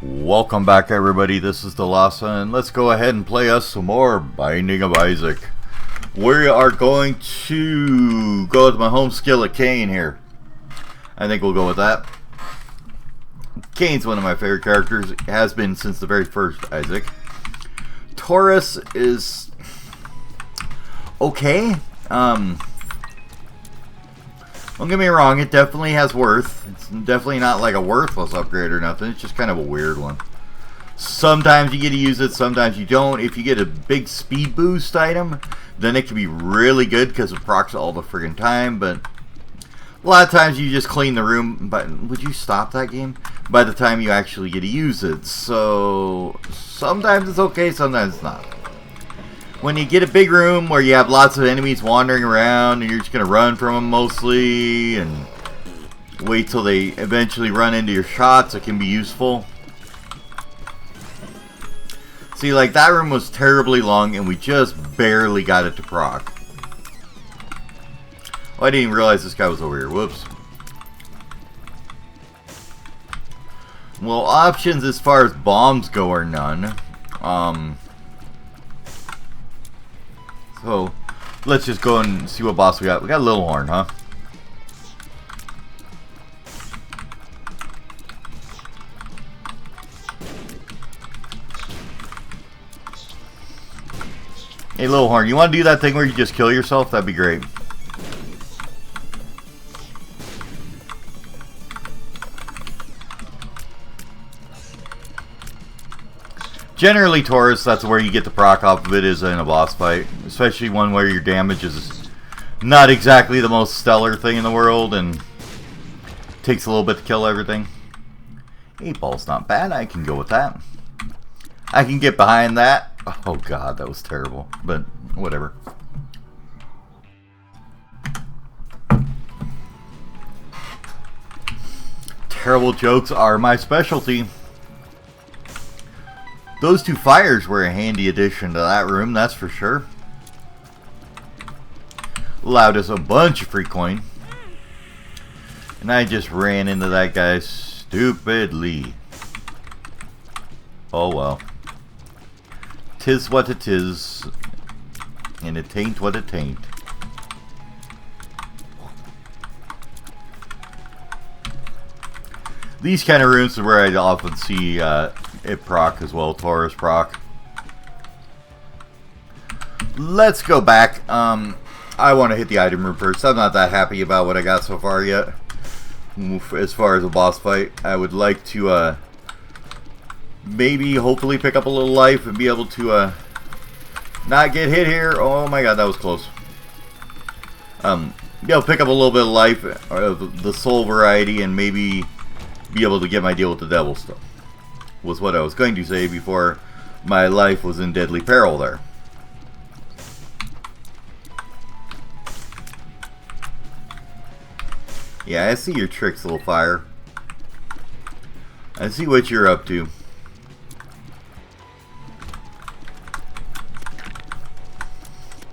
Welcome back, everybody. This is Delassa, and let's go ahead and play us some more Binding of Isaac. We are going to go with my home skill at Cain here. I think we'll go with that. Cain's one of my favorite characters. It has been since the very first Isaac. Taurus is okay. Don't get me wrong, it definitely has worth. It's definitely not like a worthless upgrade or nothing. It's just kind of a weird one. Sometimes you get to use it, sometimes you don't. If you get a big speed boost item, then it can be really good because it procs all the friggin' time. But a lot of times you just clean the room. But would you stop that game? By the time you actually get to use it. So sometimes it's okay, sometimes it's not. When you get a big room where you have lots of enemies wandering around and you're just going to run from them mostly and wait till they eventually run into your shots, it can be useful. See, like that room was terribly long and we just barely got it to proc. Oh, I didn't even realize this guy was over here. Whoops. Well, options as far as bombs go are none. So, let's just go and see what boss we got. We got a Little Horn, huh? Hey, Little Horn, you want to do that thing where you just kill yourself? That'd be great. Generally, Taurus, that's where you get the proc off of it, is in a boss fight. Especially one where your damage is not exactly the most stellar thing in the world and takes a little bit to kill everything. 8-ball's not bad, I can go with that. I can get behind that. Oh god, that was terrible, but whatever. Terrible jokes are my specialty. Those two fires were a handy addition to that room, that's for sure. Allowed us a bunch of free coin. And I just ran into that guy stupidly. Oh well. 'Tis what it is. And it ain't what it ain't. These kind of rooms are where I often see it proc as well, Taurus proc. Let's go back. I want to hit the item room first. I'm not that happy about what I got so far yet. As far as a boss fight, I would like to maybe, hopefully pick up a little life and be able to not get hit here. Oh my god, that was close. Be able to pick up a little bit of life, the soul variety, and maybe be able to get my deal with the devil stuff. Was what I was going to say before my life was in deadly peril there. Yeah, I see your tricks, little fire. I see what you're up to.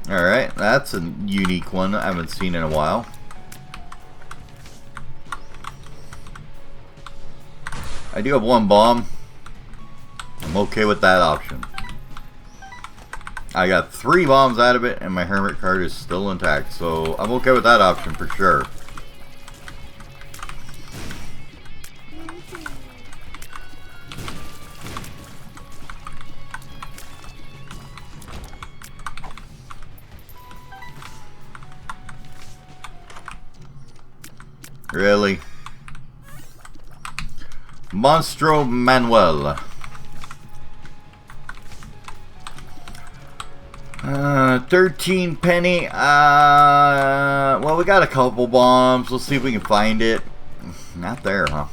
Alright, that's a unique one I haven't seen in a while. I do have one bomb. I'm okay with that option. I got 3 bombs out of it and my hermit card is still intact, so I'm okay with that option for sure. Really? Monstro Manuel. 13 penny. Well, we got a couple bombs. Let's see if we can find it. Not there, huh?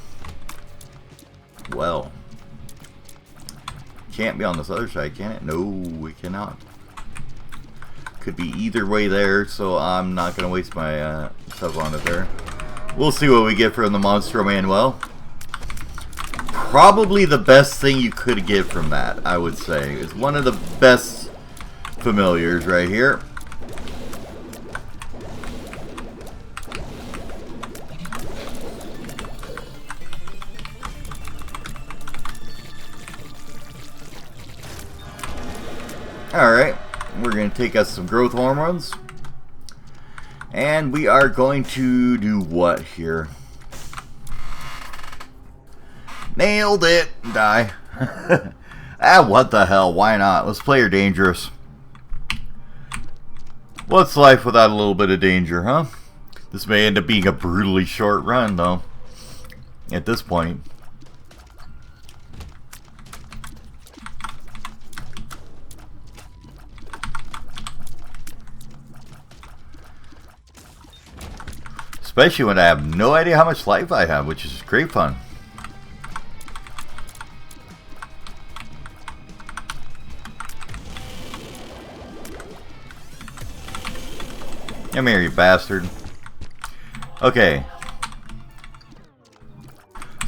Well. Can't be on this other side, can it? No, we cannot. Could be either way there, so I'm not going to waste my stuff on it there. We'll see what we get from the Monstro Manuel. Probably the best thing you could get from that, I would say. It's one of the best familiars right here. Alright, we're going to take us some growth hormones. And we are going to do what here? Nailed it! Die. Ah, what the hell? Why not? Let's play her dangerous. What's life without a little bit of danger, huh? This may end up being a brutally short run, though. At this point. Especially when I have no idea how much life I have, which is great fun. Come here, you bastard. Okay.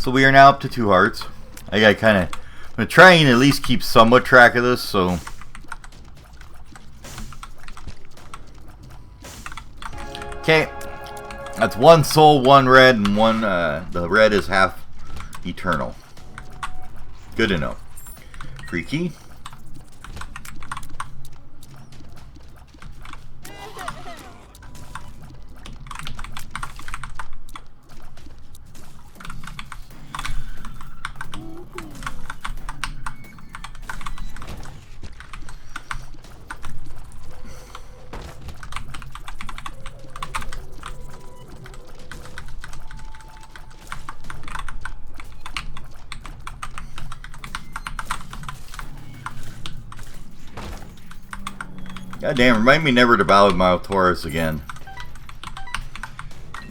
So we are now up to 2 hearts. I gotta kind of... I'm gonna try and at least keep somewhat track of this, so... Okay. That's 1 soul, 1 red, and 1... the red is half eternal. Good to know. Free key. God damn, remind me never to battle with my Taurus again.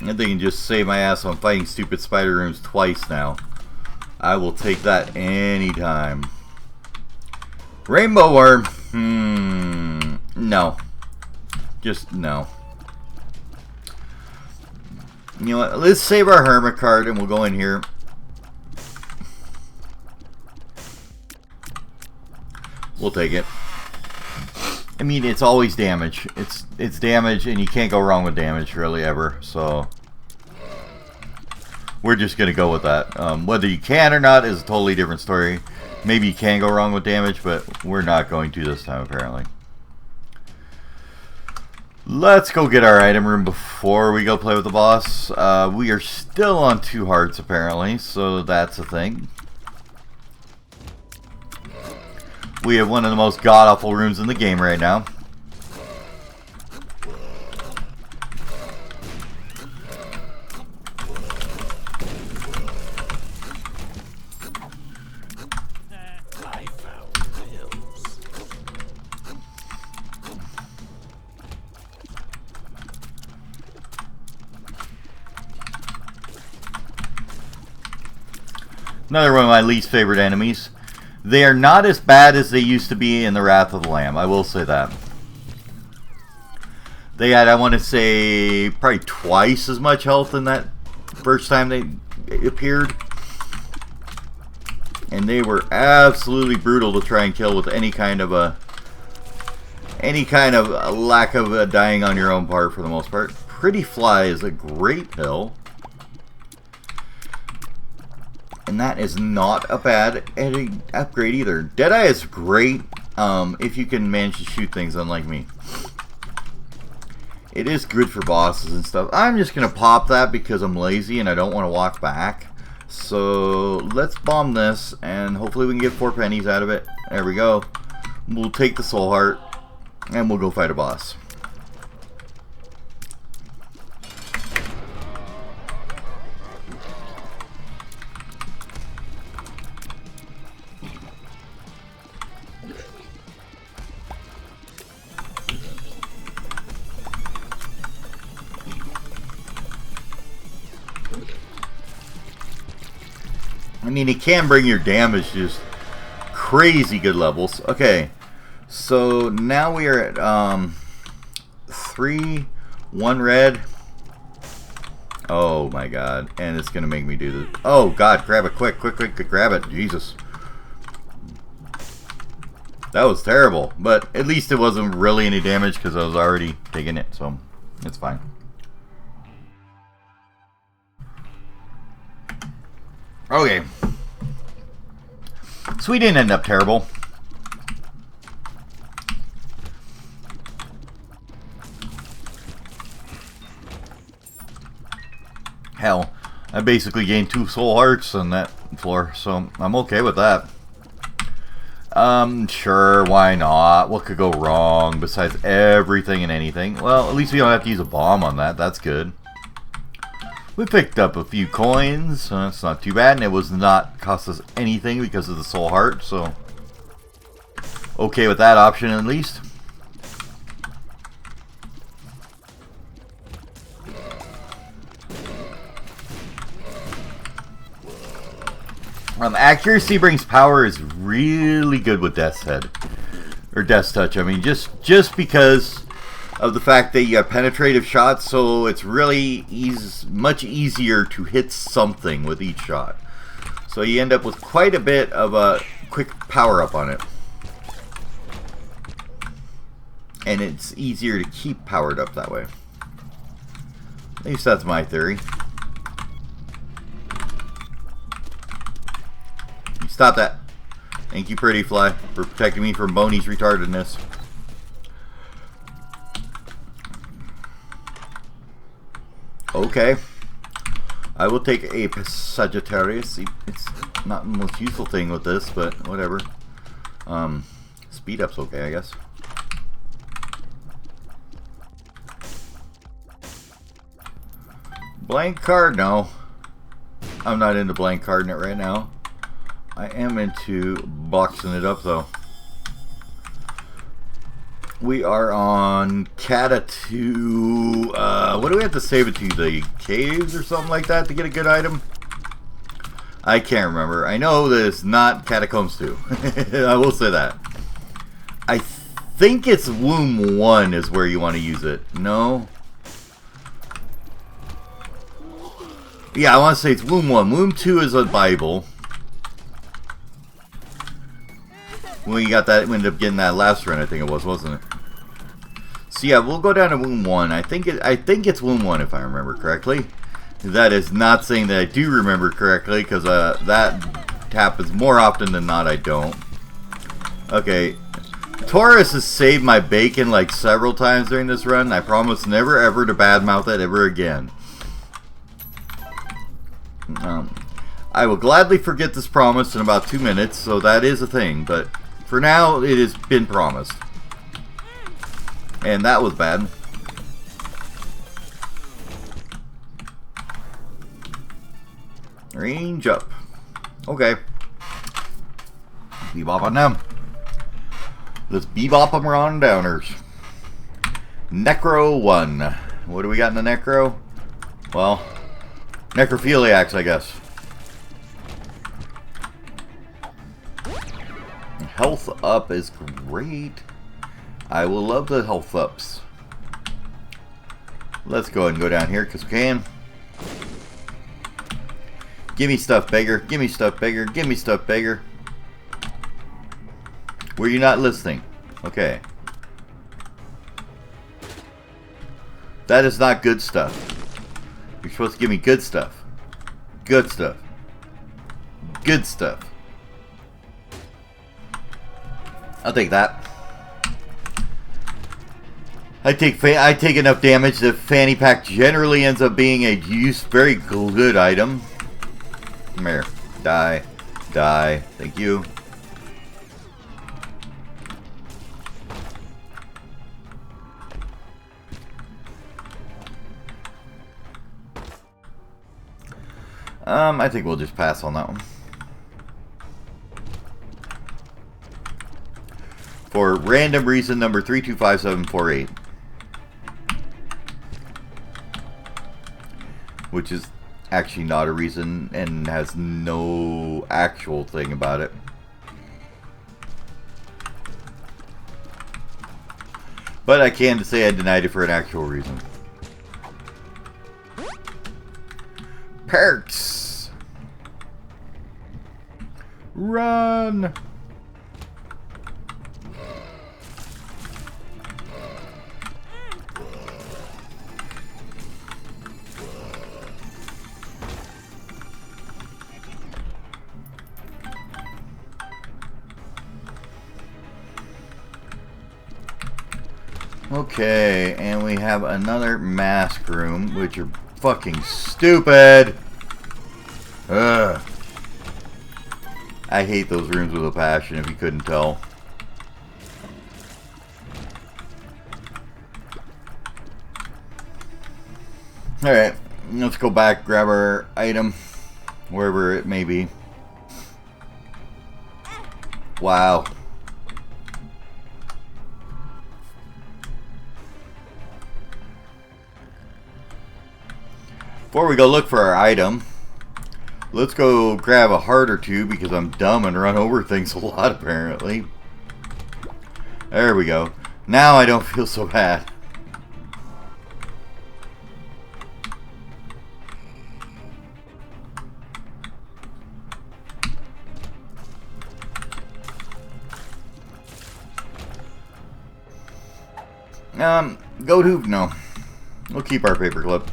If they can just save my ass on fighting stupid spider rooms twice now, I will take that anytime. Rainbow worm? No. Just no. You know what? Let's save our hermit card and we'll go in here. We'll take it. I mean, it's always damage. It's damage, and you can't go wrong with damage, really, ever. So, we're just going to go with that. Whether you can or not is a totally different story. Maybe you can go wrong with damage, but we're not going to this time, apparently. Let's go get our item room before we go play with the boss. We are still on 2 hearts, apparently, so that's a thing. We have one of the most god-awful rooms in the game right now. I found pills. Another one of my least favorite enemies. They are not as bad as they used to be in the Wrath of the Lamb. I will say that. They had, I want to say, probably twice as much health in that first time they appeared. And they were absolutely brutal to try and kill with any kind of a lack of dying on your own part for the most part. Pretty Fly is a great pill. And that is not a bad upgrade either. Deadeye is great if you can manage to shoot things, unlike me. It is good for bosses and stuff. I'm just going to pop that because I'm lazy and I don't want to walk back. So let's bomb this and hopefully we can get 4 pennies out of it. There we go. We'll take the soul heart and we'll go fight a boss. I mean, it can bring your damage to just crazy good levels. Okay, so now we are at 3, 1 red. Oh my god, and it's gonna make me do this. Oh god, grab it quick, quick, quick, grab it. Jesus. That was terrible, but at least it wasn't really any damage because I was already taking it, so it's fine. Okay. So we didn't end up terrible. basically gained 2 soul hearts on that floor, so I'm okay with that. Sure, why not? What could go wrong besides everything and anything? Well, at least we don't have to use a bomb on that. That's good. We picked up a few coins, so that's not too bad, and it was not cost us anything because of the soul heart, so okay with that option at least. Accuracy brings power is really good with Death's Head. Or Death's Touch, I mean, just because of the fact that you got penetrative shots, so it's really much easier to hit something with each shot. So you end up with quite a bit of a quick power up on it. And it's easier to keep powered up that way. At least that's my theory. Stop that. Thank you, Pretty Fly, for protecting me from Boney's retardedness. Okay. I will take a Sagittarius. It's not the most useful thing with this, but whatever. Speed up's okay, I guess. Blank card? No. I'm not into blank carding it right now. I am into boxing it up though. We are on Kata 2. What do we have to save it to? The caves or something like that to get a good item? I can't remember. I know that it's not Catacombs 2. I will say that. I think it's Womb 1 is where you want to use it. No? Yeah, I want to say it's Womb 1. Womb 2 is a Bible. When you got that, we ended up getting that last run, I think it was, wasn't it? So yeah, we'll go down to Womb 1. I think it's Womb 1 if I remember correctly. That is not saying that I do remember correctly, because that happens more often than not. I don't. Okay, Taurus has saved my bacon like several times during this run. I promise never ever to badmouth it ever again. I will gladly forget this promise in about 2 minutes, so that is a thing, but for now, it has been promised. And that was bad. Range up. Okay. Bebop on them. Let's bebop them around downers. Necro 1. What do we got in the Necro? Well, necrophiliacs, I guess. Health up is great. I will love the health ups. Let's go ahead and go down here because we can. Give me stuff, beggar. Give me stuff, beggar. Give me stuff, beggar. Were you not listening? Okay. That is not good stuff. You're supposed to give me good stuff. Good stuff. Good stuff. I'll take that. I take enough damage that Fanny Pack generally ends up being a very good item. Come here. Die. Die. Thank you. I think we'll just pass on that one. For random reason number 325748. Which is actually not a reason and has no actual thing about it. But I can say I denied it for an actual reason. Perks! Run! Okay, and we have another mask room, which are fucking stupid. Ugh. I hate those rooms with a passion, if you couldn't tell. Alright, let's go back, grab our item, wherever it may be. Wow. Before we go look for our item, let's go grab a heart or two because I'm dumb and run over things a lot apparently. There we go. Now I don't feel so bad. Goat hoof, no. We'll keep our paperclip.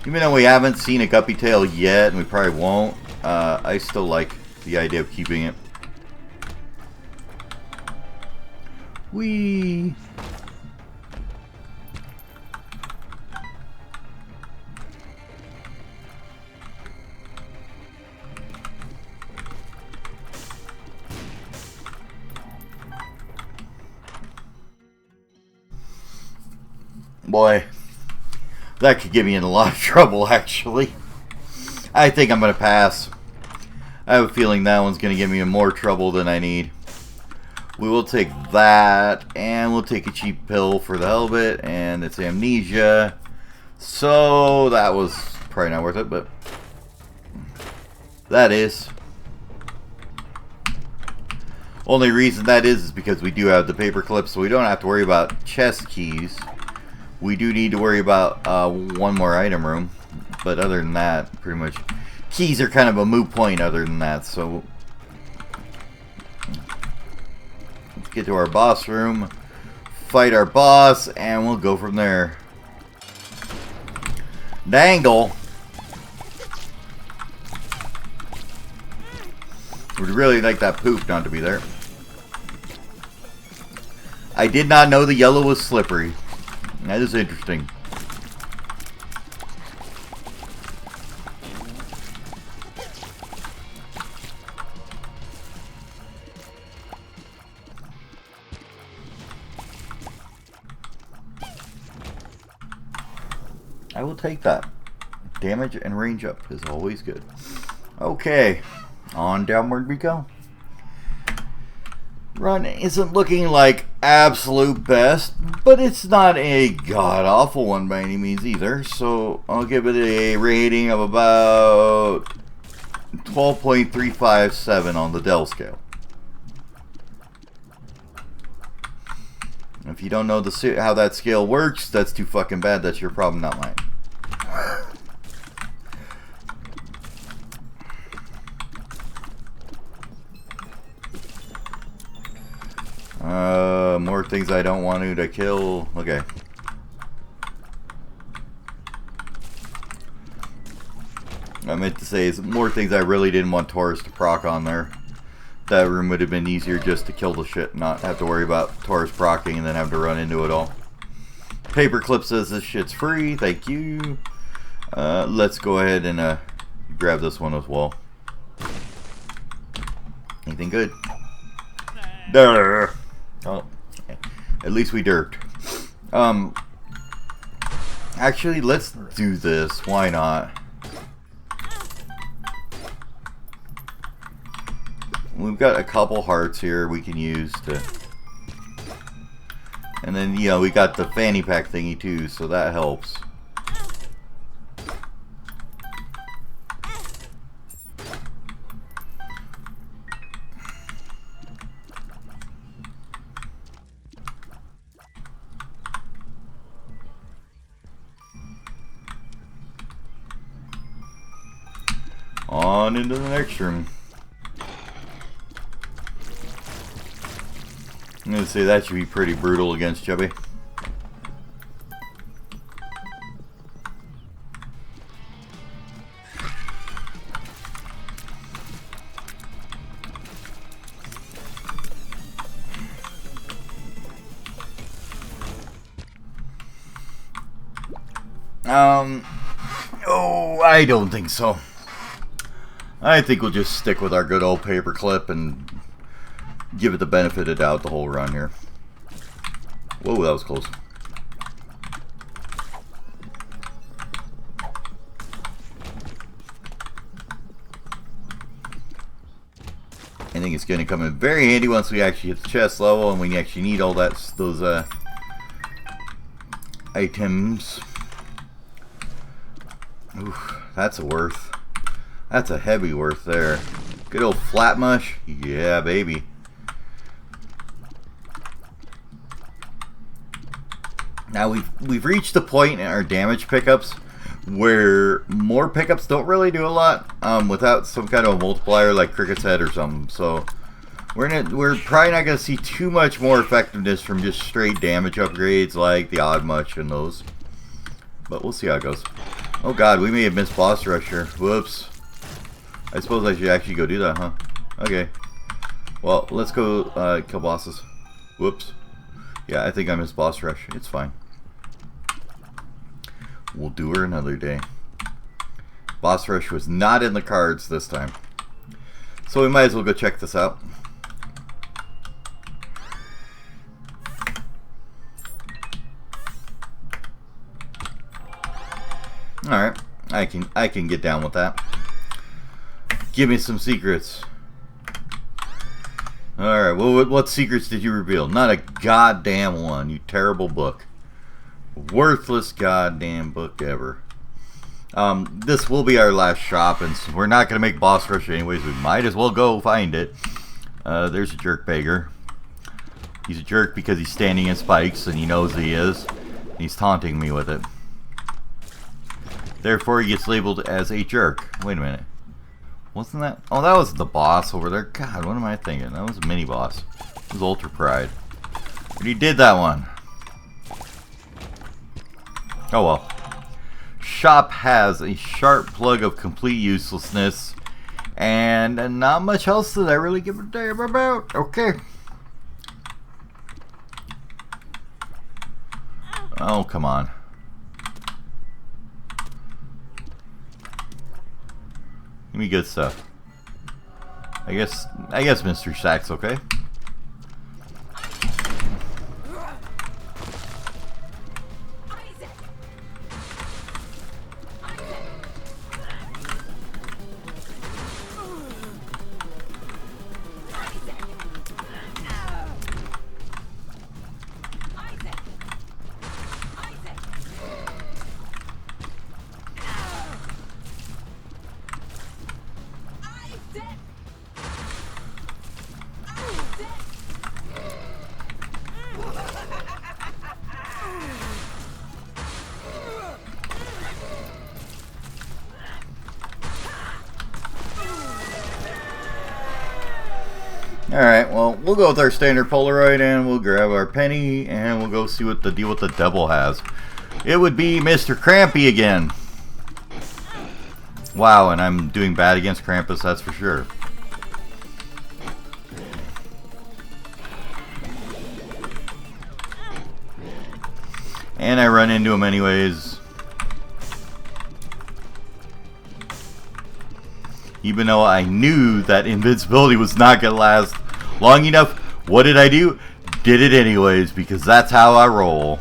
Even though we haven't seen a guppy tail yet, and we probably won't, I still like the idea of keeping it. Whee! Boy, that could get me in a lot of trouble, actually. I think I'm going to pass. I have a feeling that one's going to get me in more trouble than I need. We will take that, and we'll take a cheap pill for the hell of it, and it's amnesia. So, that was probably not worth it, but that is. Only reason that is because we do have the paperclip, so we don't have to worry about chest keys. We do need to worry about one more item room, but other than that, pretty much, keys are kind of a moot point other than that, so let's get to our boss room, fight our boss, and we'll go from there. Dangle! Would really like that poop not to be there. I did not know the yellow was slippery. That is interesting. I will take that. Damage and range up is always good. Okay, on downward we go. Run isn't looking like absolute best, but it's not a god-awful one by any means either, so I'll give it a rating of about 12.357 on the Dell scale. If you don't know how that scale works, that's too fucking bad. That's your problem, not mine. More things I don't want to kill. Okay. I meant to say is more things I really didn't want Taurus to proc on there. That room would have been easier just to kill the shit, not have to worry about Taurus procking and then have to run into it all. Paperclip says this shit's free. Thank you. Let's go ahead and grab this one as well. Anything good? Durr. Oh, at least we dirt. Actually, let's do this. Why not? We've got a couple hearts here we can use to, and then you know we got the fanny pack thingy too, so that helps. On into the next room. I'm gonna say that should be pretty brutal against Chubby. Oh, I don't think so. I think we'll just stick with our good old paperclip and give it the benefit of doubt the whole run here. Whoa, that was close. I think it's going to come in very handy once we actually hit the chest level and we actually need all those items. Oof, that's a worth. That's a heavy worth there. Good old flat mush. Yeah, baby. Now we've reached the point in our damage pickups where more pickups don't really do a lot without some kind of a multiplier like Cricket's Head or something. So we're probably not going to see too much more effectiveness from just straight damage upgrades like the Odd Much and those. But we'll see how it goes. Oh god, we may have missed boss rush here. Whoops. I suppose I should actually go do that, huh? Okay. Well, let's go kill bosses. Whoops. Yeah, I think I missed boss rush. It's fine. We'll do her another day. Boss rush was not in the cards this time. So we might as well go check this out. Alright. I can get down with that. Give me some secrets. Alright, well, what secrets did you reveal? Not a goddamn one, you terrible book. Worthless goddamn book ever. This will be our last shop, and so we're not going to make boss rush anyways. We might as well go find it. There's a jerk beggar. He's a jerk because he's standing in spikes, and he knows he is. He's taunting me with it. Therefore, he gets labeled as a jerk. Wait a minute. Wasn't that? Oh, that was the boss over there. God, what am I thinking? That was a mini boss. It was Ultra Pride. But he did that one. Oh well. Shop has a sharp plug of complete uselessness. And not much else that I really give a damn about. Okay. Oh, come on. Give me good stuff. I guess Mr. Sack's okay. Alright, well, we'll go with our standard Polaroid and we'll grab our penny and we'll go see what the deal with the devil has. It would be Mr. Crampy again. Wow, and I'm doing bad against Krampus, that's for sure. And I run into him anyways. Even though I knew that invincibility was not going to last long enough, what did I do? Did it anyways, because that's how I roll.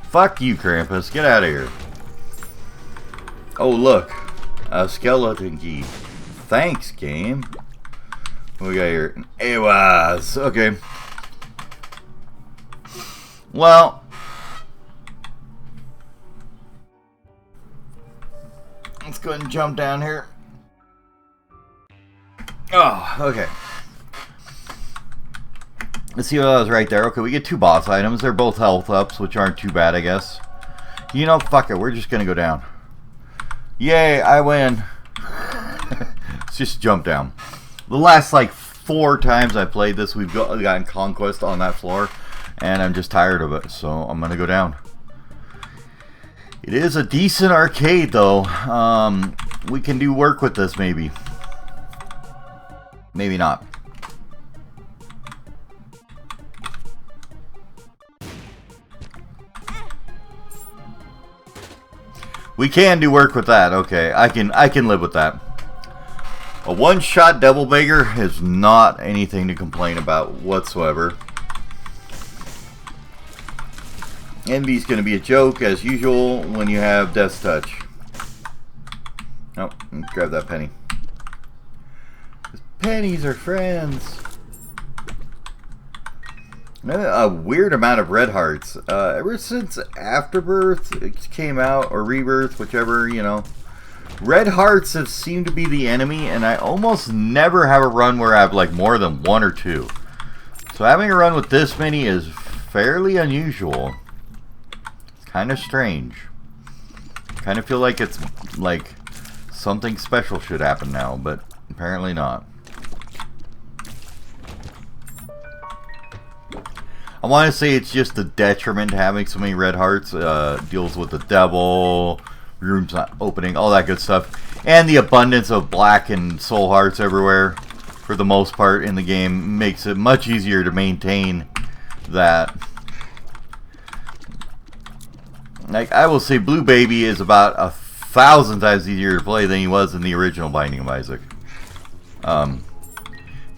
Fuck you, Krampus. Get out of here. Oh, look. A skeleton key. Thanks, game. What we got here? AWAS. Okay. Well. Let's go ahead and jump down here. Oh, okay. Let's see what I was right there. Okay, we get 2 boss items. They're both health ups, which aren't too bad, I guess. You know, fuck it. We're just going to go down. Yay, I win. Let's just jump down. The last, like, 4 times I played this, we've gotten Conquest on that floor. And I'm just tired of it, so I'm going to go down. It is a decent arcade, though. We can do work with this, maybe. Maybe not. We can do work with that. Okay, I can live with that. A one-shot Devil Beggar is not anything to complain about whatsoever. Envy's going to be a joke as usual when you have Death's Touch. Oh, grab that penny. Pennies are friends. A weird amount of red hearts. Ever since Afterbirth came out, or Rebirth, whichever, you know. Red hearts have seemed to be the enemy, and I almost never have a run where I have like more than one or two. So having a run with this many is fairly unusual. It's kind of strange. Kind of feel like it's like something special should happen now, but apparently not. I want to say it's just the detriment to having so many red hearts. Deals with the devil, rooms not opening, all that good stuff. And the abundance of black and soul hearts everywhere, for the most part in the game, makes it much easier to maintain that. Like, I will say Blue Baby is about 1,000 times easier to play than he was in the original Binding of Isaac.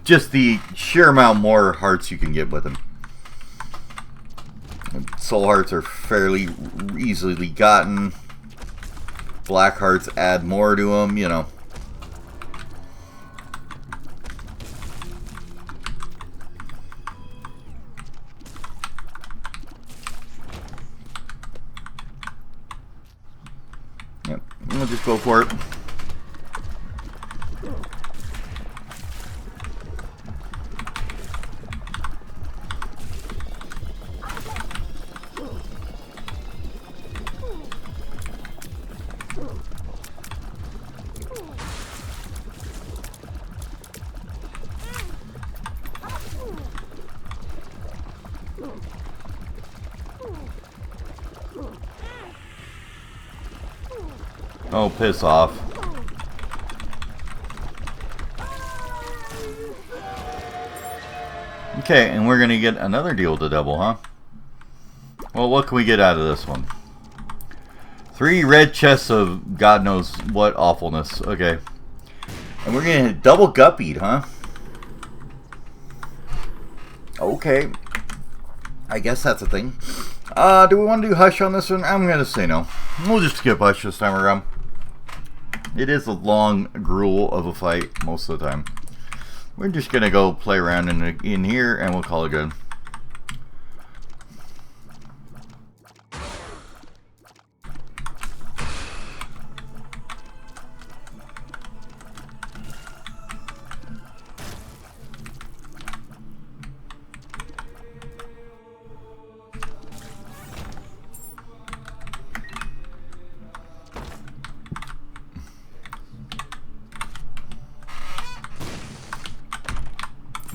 Just the sheer amount more hearts you can get with him. Soul hearts are fairly easily gotten. Black hearts add more to them, you know. Yep, we'll just go for it. Oh, piss off. Okay, and we're gonna get another deal with the devil, huh? Well, what can we get out of this one? 3 red chests of God knows what awfulness. Okay. And we're gonna double guppied, huh? Okay. I guess that's a thing. Do we want to do Hush on this one? I'm gonna say no. We'll just skip Hush this time around. It is a long gruel of a fight most of the time. We're just gonna go play around in here and we'll call it good.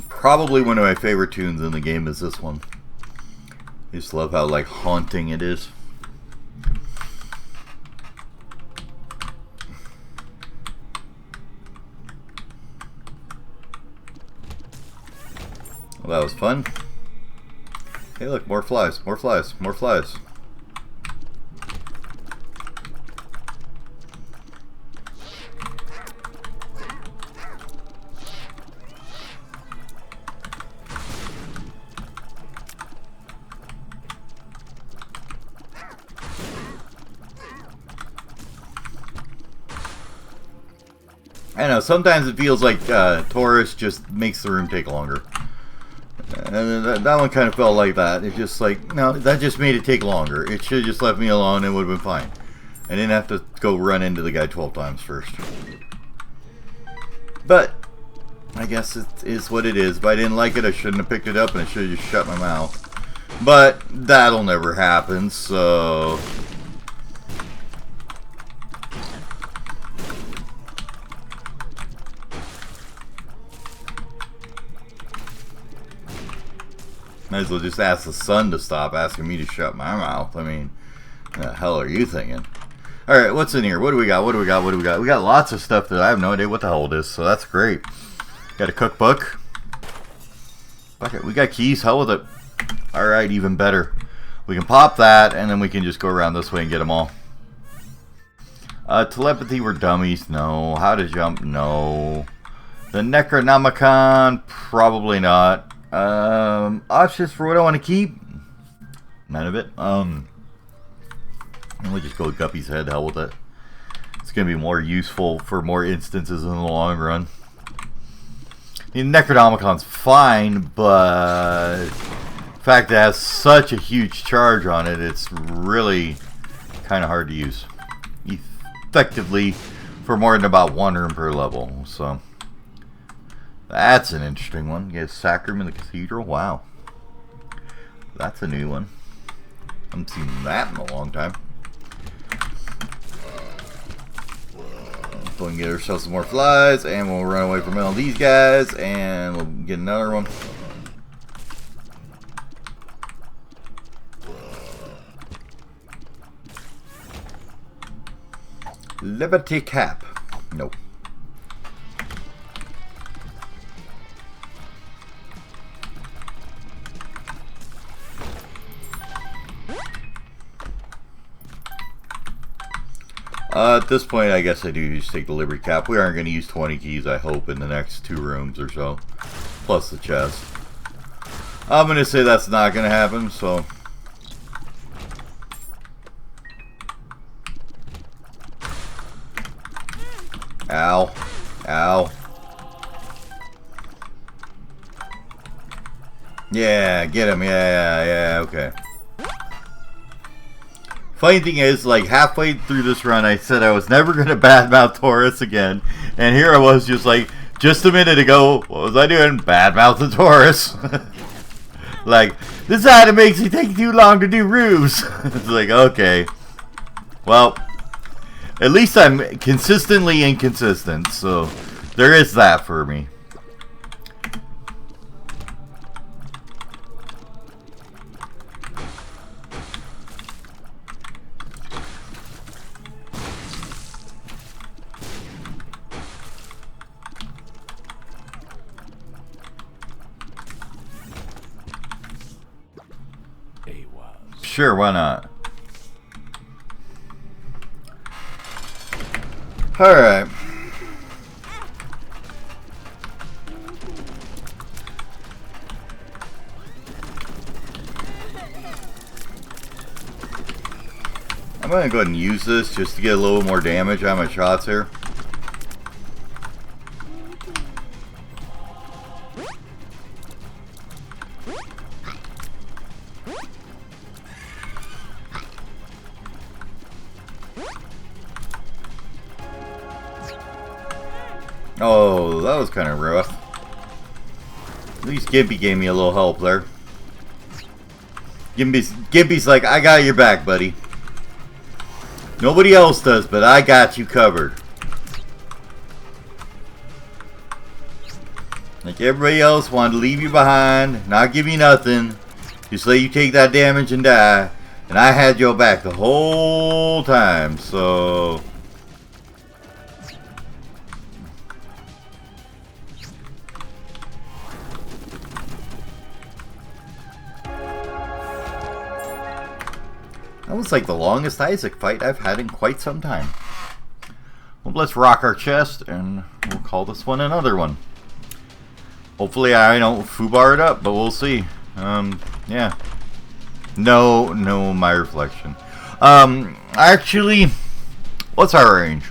Probably one of my favorite tunes in the game is this one. I just love how like haunting it is. Well, that was fun. Hey look, more flies, more flies, more flies. I know, sometimes it feels like Taurus just makes the room take longer. And that one kind of felt like that. It's just like, no, that just made it take longer. It should have just left me alone and it would have been fine. I didn't have to go run into the guy 12 times first. But, I guess it is what it is. If I didn't like it, I shouldn't have picked it up and I should have just shut my mouth. But, that'll never happen, so... Might as well just ask the sun to stop asking me to shut my mouth. I mean, what the hell are you thinking? Alright, what's in here? What do we got? What do we got? What do we got? We got lots of stuff that I have no idea what the hell it is, so that's great. Got a cookbook. Okay, we got keys. Hell with it. Alright, even better. We can pop that, and then we can just go around this way and get them all. Telepathy, we're dummies. No. How to jump? No. The Necronomicon? Probably not. Options for what I want to keep? None of it. And we'll just go with Guppy's head. Hell with it. It's going to be more useful for more instances in the long run. The Necronomicon's fine, but the fact it has such a huge charge on it, it's really kind of hard to use effectively for more than about 1 room per level. So that's an interesting one. You get Sacrum in the Cathedral. Wow, that's a new one. I haven't seen that in a long time. Go and get ourselves some more flies, and we'll run away from all these guys, and we'll get another one. Liberty Cap. Nope. At this point, I guess I do just take the Liberty Cap. We aren't going to use 20 keys, I hope, in the next 2 rooms or so. Plus the chest. I'm going to say that's not going to happen, so... Ow. Ow. Yeah, get him. Yeah, okay. Funny thing is, like, halfway through this run, I said I was never going to badmouth Taurus again. And here I was just like, just a minute ago, what was I doing? Badmouth the Taurus. Like, this item makes it take too long to do roofs. It's like, okay. Well, at least I'm consistently inconsistent, so there is that for me. Sure, why not? Alright. I'm going to go ahead and use this just to get a little more damage on my shots here. Oh, that was kind of rough. At least Gimpy gave me a little help there. Gimpy's like, I got your back, buddy. Nobody else does, but I got you covered. Like everybody else wanted to leave you behind, not give you nothing, just let you take that damage and die. And I had your back the whole time, so... That was like the longest Isaac fight I've had in quite some time. Well, let's rock our chest, and we'll call this one another one. Hopefully I don't foobar it up, but we'll see. Yeah. No, my reflection. Actually, what's our range?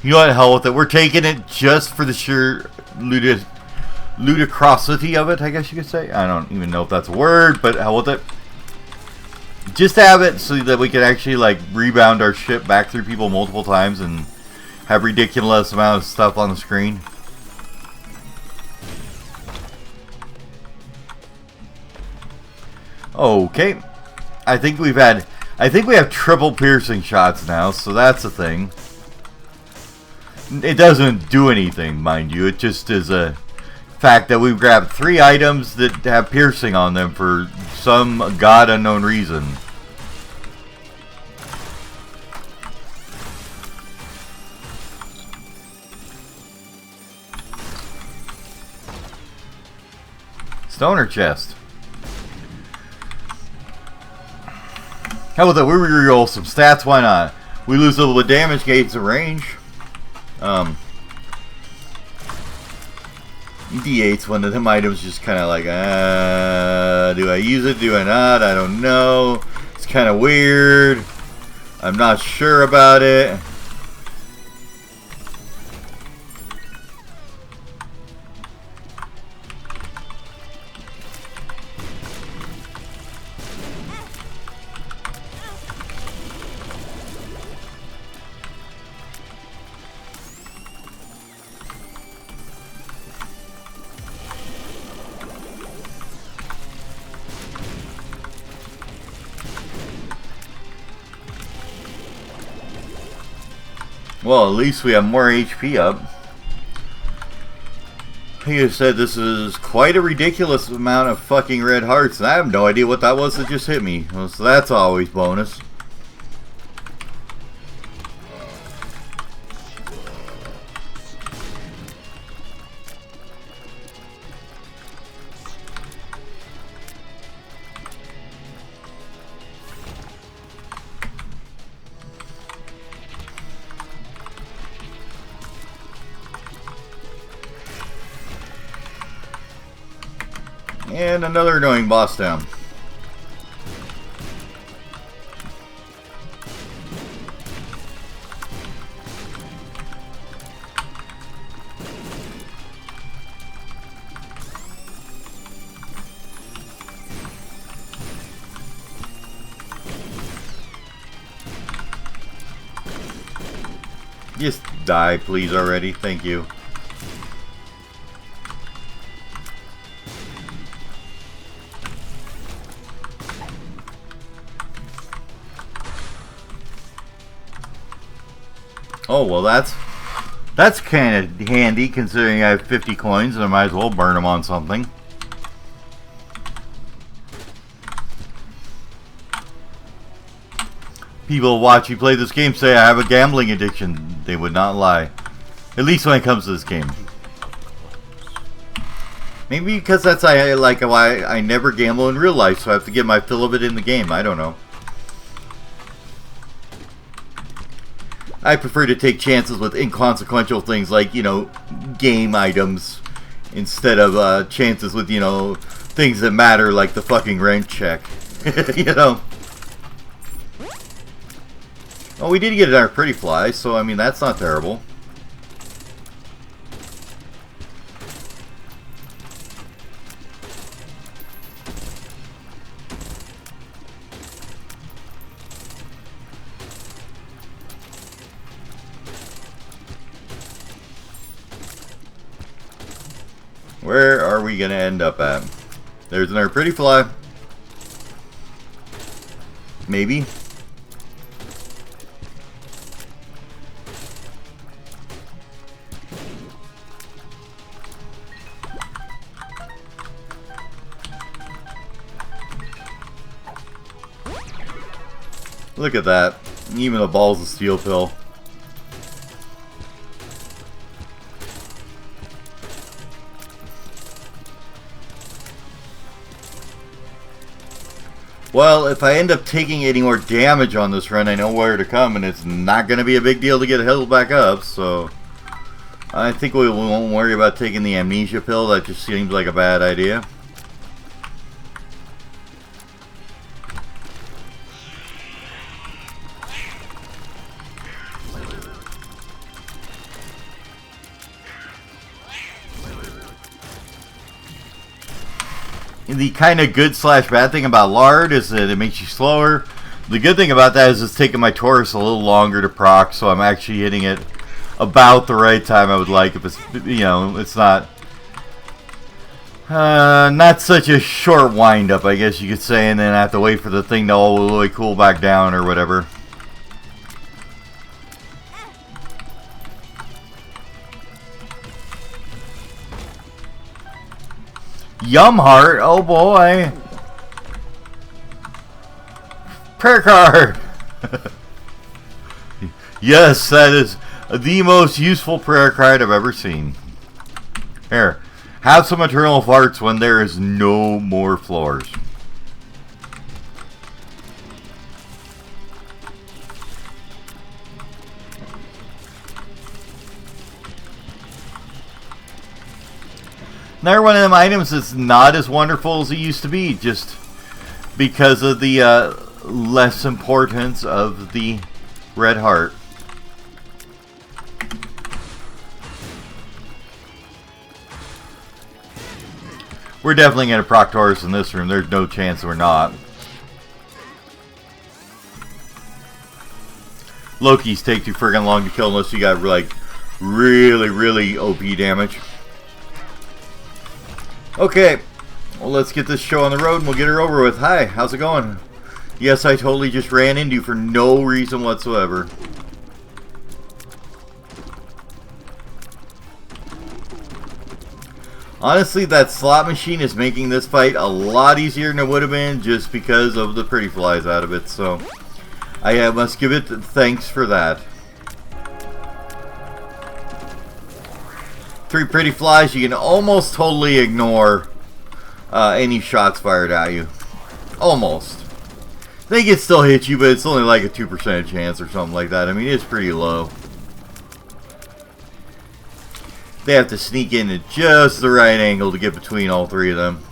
You know what, hell with it. We're taking it just for the sheer ludicrosity of it, I guess you could say. I don't even know if that's a word, but hell with it. Just have it so that we can actually like rebound our ship back through people multiple times and have ridiculous amount of stuff on the screen. Okay. I think we have triple piercing shots now, so that's a thing. It doesn't do anything, mind you. It just is a fact that we've grabbed 3 items that have piercing on them for some god unknown reason. Stoner chest. How about that? We reroll some stats. Why not? We lose a little bit of damage, gains of range. D8's one of them items, just kind of like, do I use it? Do I not? I don't know. It's kind of weird. I'm not sure about it. Well, at least we have more HP up. He said this is quite a ridiculous amount of fucking red hearts, and I have no idea what that was that just hit me. Well, so that's always bonus. And another annoying boss down. Just die, please, already. Thank you. Oh, well, that's kind of handy, considering I have 50 coins and I might as well burn them on something. People watch you play this game say I have a gambling addiction. They would not lie. At least when it comes to this game. Maybe because that's why I never gamble in real life, so I have to get my fill of it in the game. I don't know. I prefer to take chances with inconsequential things like, you know, game items instead of chances with, you know, things that matter like the fucking rent check. You know. Oh, we did get our pretty fly, so I mean that's not terrible. Where are we gonna end up at? There's another pretty fly. Maybe. Look at that. Even a balls of steel pill. Well, if I end up taking any more damage on this run, I know where to come, and it's not going to be a big deal to get healed back up, so I think we won't worry about taking the amnesia pill. That just seems like a bad idea. The kind of good / bad thing about lard is that it makes you slower. The good thing about that is it's taking my Taurus a little longer to proc, so I'm actually hitting it about the right time I would like. If it's, you know, it's not such a short wind up, I guess you could say, and then I have to wait for the thing to all the way cool back down or whatever. Yum Heart, oh boy. Prayer card. Yes, that is the most useful prayer card I've ever seen. Here, Have some eternal farts when there is no more floors. Another one of them items that's not as wonderful as it used to be, just because of the less importance of the red heart. We're definitely going to proc Taurus in this room. There's no chance we're not. Loki's take too friggin' long to kill unless you got like really OP damage. Okay, well, let's get this show on the road and we'll get her over with. Hi, how's it going? Yes, I totally just ran into you for no reason whatsoever. Honestly, that slot machine is making this fight a lot easier than it would have been just because of the pretty flies out of it, so I must give it thanks for that. 3 pretty flies, you can almost totally ignore any shots fired at you. Almost. They can still hit you, but it's only like a 2% chance or something like that. I mean, it's pretty low. They have to sneak in at just the right angle to get between all 3 of them.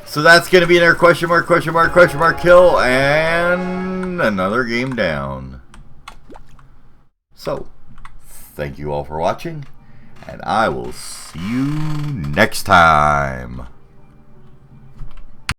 So that's going to be another question mark kill, and another game down. So, thank you all for watching, and I will see you next time.